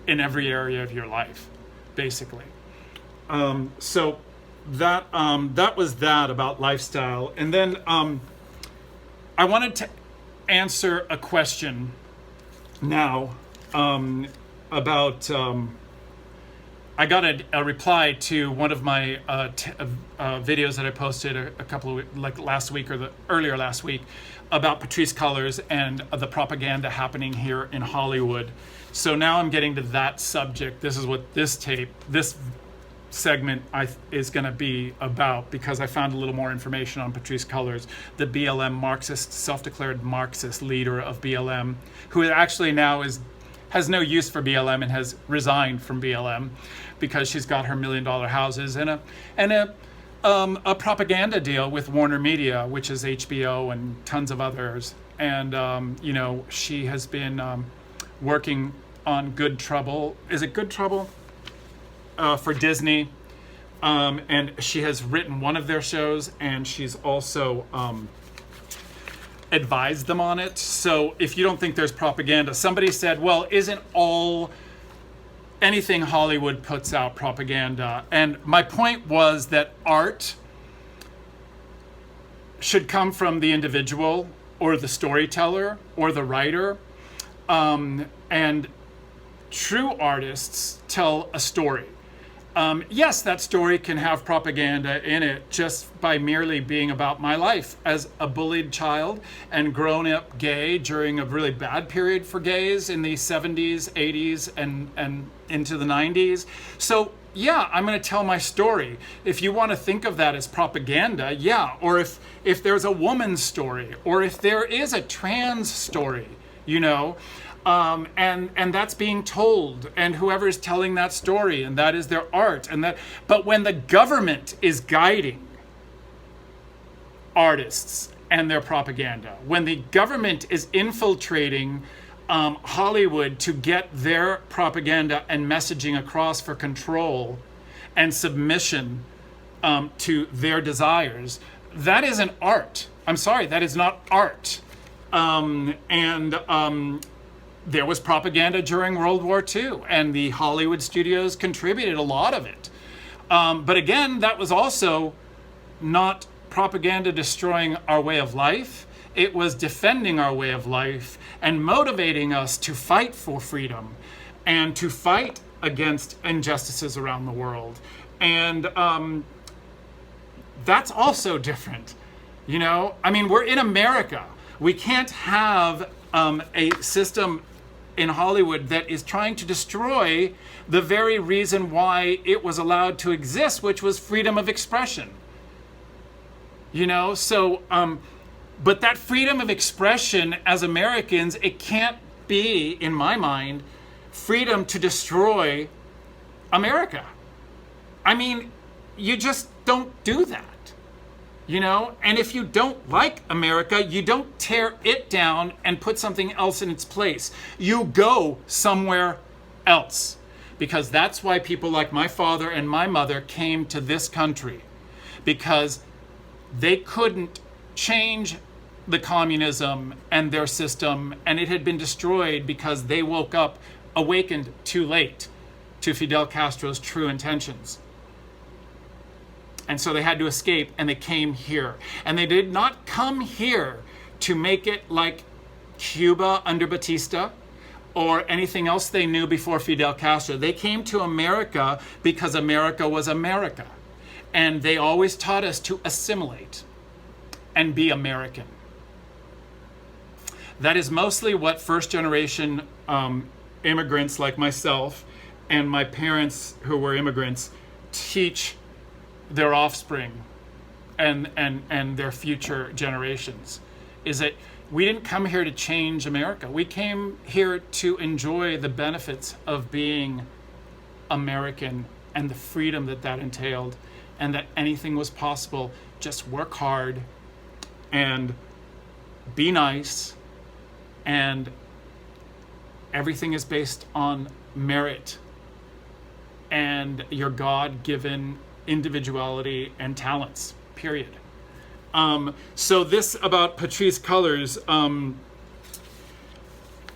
in every area of your life, basically. So that was that about lifestyle. And then I wanted to answer a question now about I got a reply to one of my videos that I posted a couple of last week or earlier last week about Patrisse Cullors and the propaganda happening here in Hollywood. So now I'm getting to that subject. This is what this segment is going to be about, because I found a little more information on Patrisse Cullors, the BLM Marxist, self-declared Marxist leader of BLM, who actually now has no use for BLM and has resigned from BLM because she's got her $1 million houses and a propaganda deal with Warner Media, which is HBO and tons of others. And she has been working on Good Trouble. Is it Good Trouble? For Disney, and she has written one of their shows, and she's also advised them on it. So if you don't think there's propaganda, somebody said, well, isn't anything Hollywood puts out propaganda? And my point was that art should come from the individual or the storyteller or the writer, and true artists tell a story. Yes, that story can have propaganda in it just by merely being about my life as a bullied child and grown up gay during a really bad period for gays in the 70s, 80s, and into the 90s. So yeah, I'm going to tell my story. If you want to think of that as propaganda, yeah. Or if there's a woman's story, or if there is a trans story, and that's being told, and whoever is telling that story, and that is their art, but when the government is guiding artists and their propaganda, when the government is infiltrating Hollywood to get their propaganda and messaging across for control and submission to their desires, that isn't art. I'm sorry, that is not art. There was propaganda during World War II, and the Hollywood studios contributed a lot of it. But again, that was also not propaganda destroying our way of life. It was defending our way of life and motivating us to fight for freedom and to fight against injustices around the world. And that's also different. We're in America. We can't have a system in Hollywood that is trying to destroy the very reason why it was allowed to exist, which was freedom of expression. But that freedom of expression as Americans, it can't be, in my mind, freedom to destroy America. You just don't do that. And if you don't like America, you don't tear it down and put something else in its place. You go somewhere else, because that's why people like my father and my mother came to this country, because they couldn't change the communism and their system, and it had been destroyed because they awakened too late to Fidel Castro's true intentions. And so they had to escape, and they came here. And they did not come here to make it like Cuba under Batista or anything else they knew before Fidel Castro. They came to America because America was America. And they always taught us to assimilate and be American. That is mostly what first-generation immigrants like myself and my parents who were immigrants teach their offspring and their future generations, is that we didn't come here to change America. We came here to enjoy the benefits of being American and the freedom that entailed, and that anything was possible. Just work hard and be nice, and everything is based on merit and your God-given individuality and talents, period. So this about Patrisse Cullors,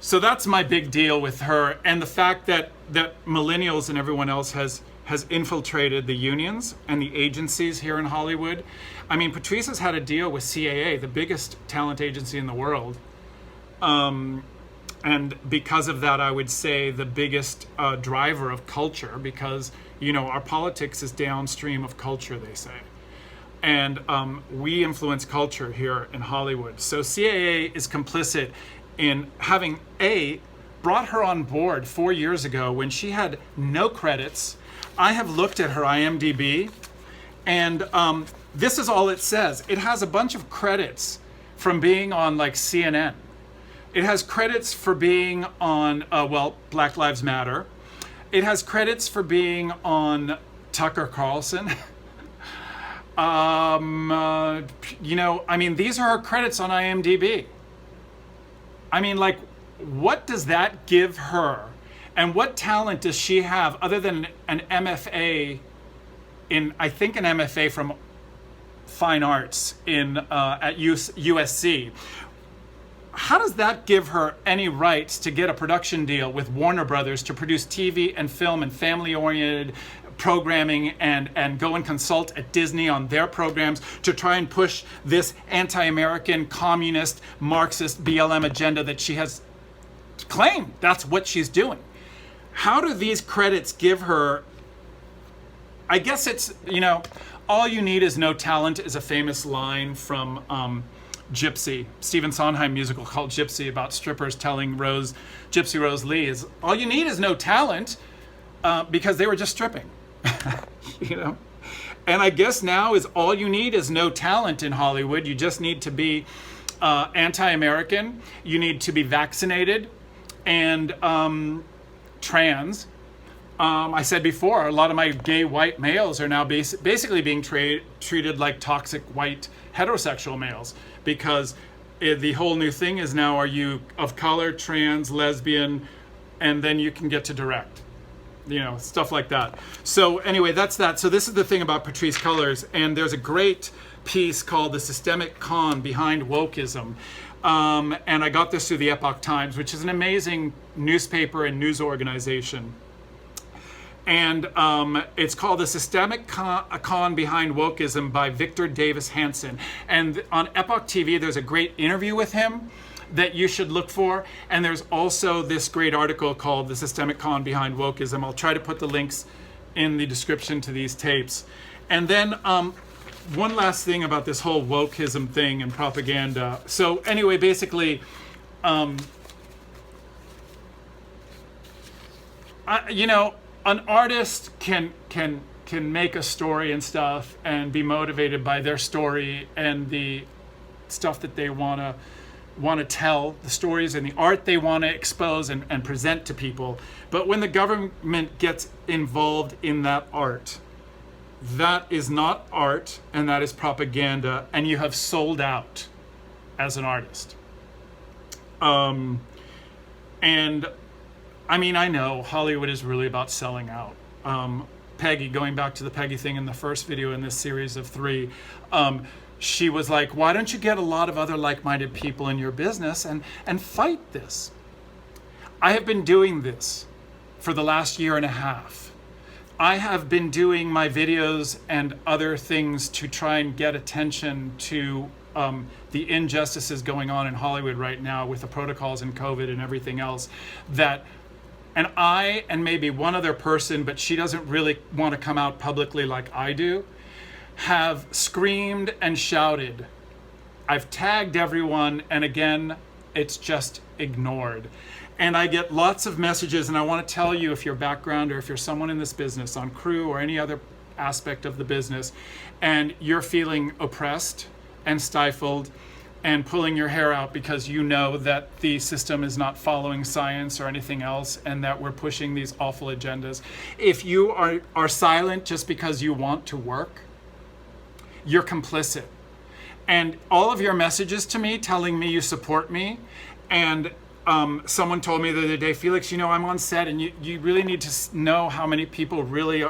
so that's my big deal with her, and the fact that that millennials and everyone else has infiltrated the unions and the agencies here in Hollywood. I mean, Patrice has had a deal with CAA, the biggest talent agency in the world. And because of that, I would say the biggest driver of culture, because, you know, our politics is downstream of culture, they say. And we influence culture here in Hollywood. So CAA is complicit in having brought her on board 4 years ago when she had no credits. I have looked at her IMDb, and this is all it says. It has a bunch of credits from being on like CNN. It has credits for being on, Black Lives Matter. It has credits for being on Tucker Carlson. You know, I mean, these are her credits on IMDb. I mean, like, what does that give her? And what talent does she have other than an MFA I think an MFA from Fine Arts at USC? How does that give her any rights to get a production deal with Warner Brothers to produce TV and film and family-oriented programming and go and consult at Disney on their programs to try and push this anti-American, communist, Marxist BLM agenda that she has claimed that's what she's doing? How do these credits give her? I guess it's, you know, all you need is no talent is a famous line from Gypsy, Stephen Sondheim musical called Gypsy, about strippers telling Gypsy Rose Lee, is all you need is no talent because they were just stripping, you know? And I guess now is all you need is no talent in Hollywood. You just need to be anti-American. You need to be vaccinated and trans. I said before, a lot of my gay white males are now basically being treated like toxic white heterosexual males, because the whole new thing is now, are you of color, trans, lesbian, and then you can get to direct, you know, stuff like that. So anyway, that's that. So this is the thing about Patrisse Cullors, and there's a great piece called The Systemic Con Behind Wokeism. And I got this through the Epoch Times, which is an amazing newspaper and news organization. And it's called The Systemic Con Behind Wokeism by Victor Davis Hanson. And on Epoch TV, there's a great interview with him that you should look for. And there's also this great article called The Systemic Con Behind Wokeism. I'll try to put the links in the description to these tapes. And then one last thing about this whole wokeism thing and propaganda. So anyway, basically, you know, an artist can make a story and stuff and be motivated by their story and the stuff that they want to tell, the stories and the art they want to expose and present to people. But when the government gets involved in that art, that is not art, and that is propaganda, and you have sold out as an artist. And I mean, I know Hollywood is really about selling out. Peggy, going back to the Peggy thing in the first video in this series of 3, she was like, why don't you get a lot of other like-minded people in your business and fight this? I have been doing this for the last year and a half. I have been doing my videos and other things to try and get attention to the injustices going on in Hollywood right now with the protocols and COVID and everything else. And I and maybe one other person, but she doesn't really want to come out publicly like I do, have screamed and shouted. I've tagged everyone, and again, it's just ignored. And I get lots of messages, and I want to tell you, if you're a background or if you're someone in this business, on crew or any other aspect of the business, and you're feeling oppressed and stifled and pulling your hair out because you know that the system is not following science or anything else, and that we're pushing these awful agendas. If you are silent just because you want to work, you're complicit. And all of your messages to me telling me you support me, and someone told me the other day, Felix, you know, I'm on set, and you really need to know how many people really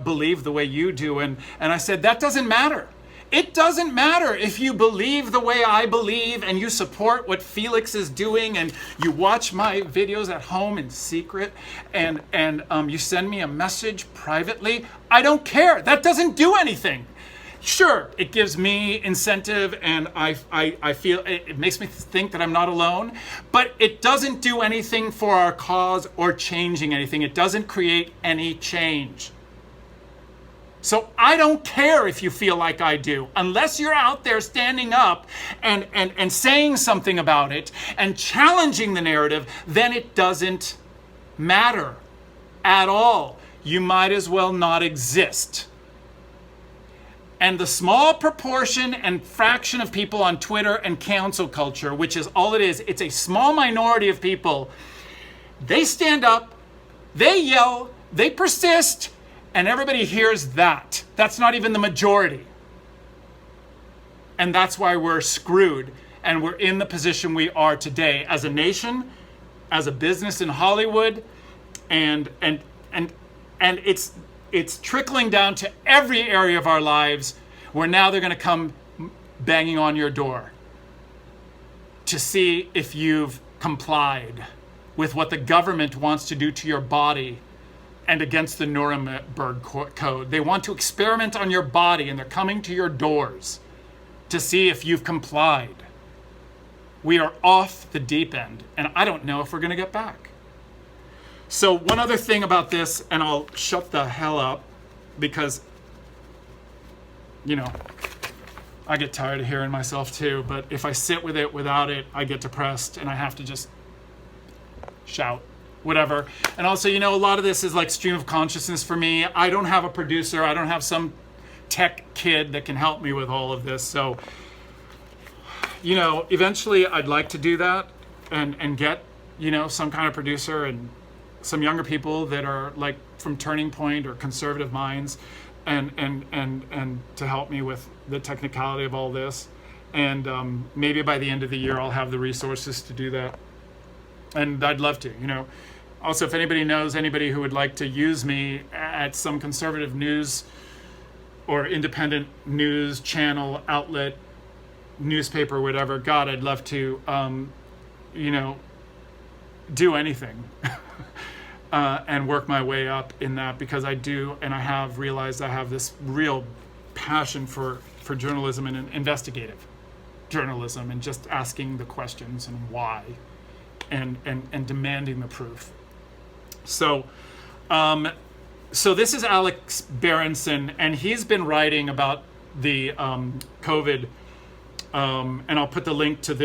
believe the way you do. And I said, that doesn't matter. It doesn't matter if you believe the way I believe and you support what Felix is doing and you watch my videos at home in secret and you send me a message privately. I don't care. That doesn't do anything. Sure, it gives me incentive and I feel it makes me think that I'm not alone, but it doesn't do anything for our cause or changing anything. It doesn't create any change. So I don't care if you feel like I do, unless you're out there standing up and saying something about it and challenging the narrative, then it doesn't matter at all. You might as well not exist. And the small proportion and fraction of people on Twitter and cancel culture, which is all it is, it's a small minority of people, they stand up, they yell, they persist, and everybody hears that. That's not even the majority. And that's why we're screwed. And we're in the position we are today as a nation, as a business in Hollywood, and it's trickling down to every area of our lives where now they're going to come banging on your door to see if you've complied with what the government wants to do to your body and against the Nuremberg Code. They want to experiment on your body, and they're coming to your doors to see if you've complied. We are off the deep end, and I don't know if we're going to get back. So one other thing about this, and I'll shut the hell up because, you know, I get tired of hearing myself too, but if I sit with it without it, I get depressed and I have to just shout. Whatever. And also, you know, a lot of this is like stream of consciousness for me. I don't have a producer. I don't have some tech kid that can help me with all of this. So, you know, eventually I'd like to do that and get, you know, some kind of producer and some younger people that are like from Turning Point or Conservative Minds and to help me with the technicality of all this. And maybe by the end of the year, I'll have the resources to do that. And I'd love to, you know. Also, if anybody knows anybody who would like to use me at some conservative news or independent news channel, outlet, newspaper, whatever, God, I'd love to, you know, do anything and work my way up in that, because I do, and I have realized I have this real passion for journalism and investigative journalism and just asking the questions and why. And demanding the proof. So this is Alex Berenson, and he's been writing about the COVID, and I'll put the link to this.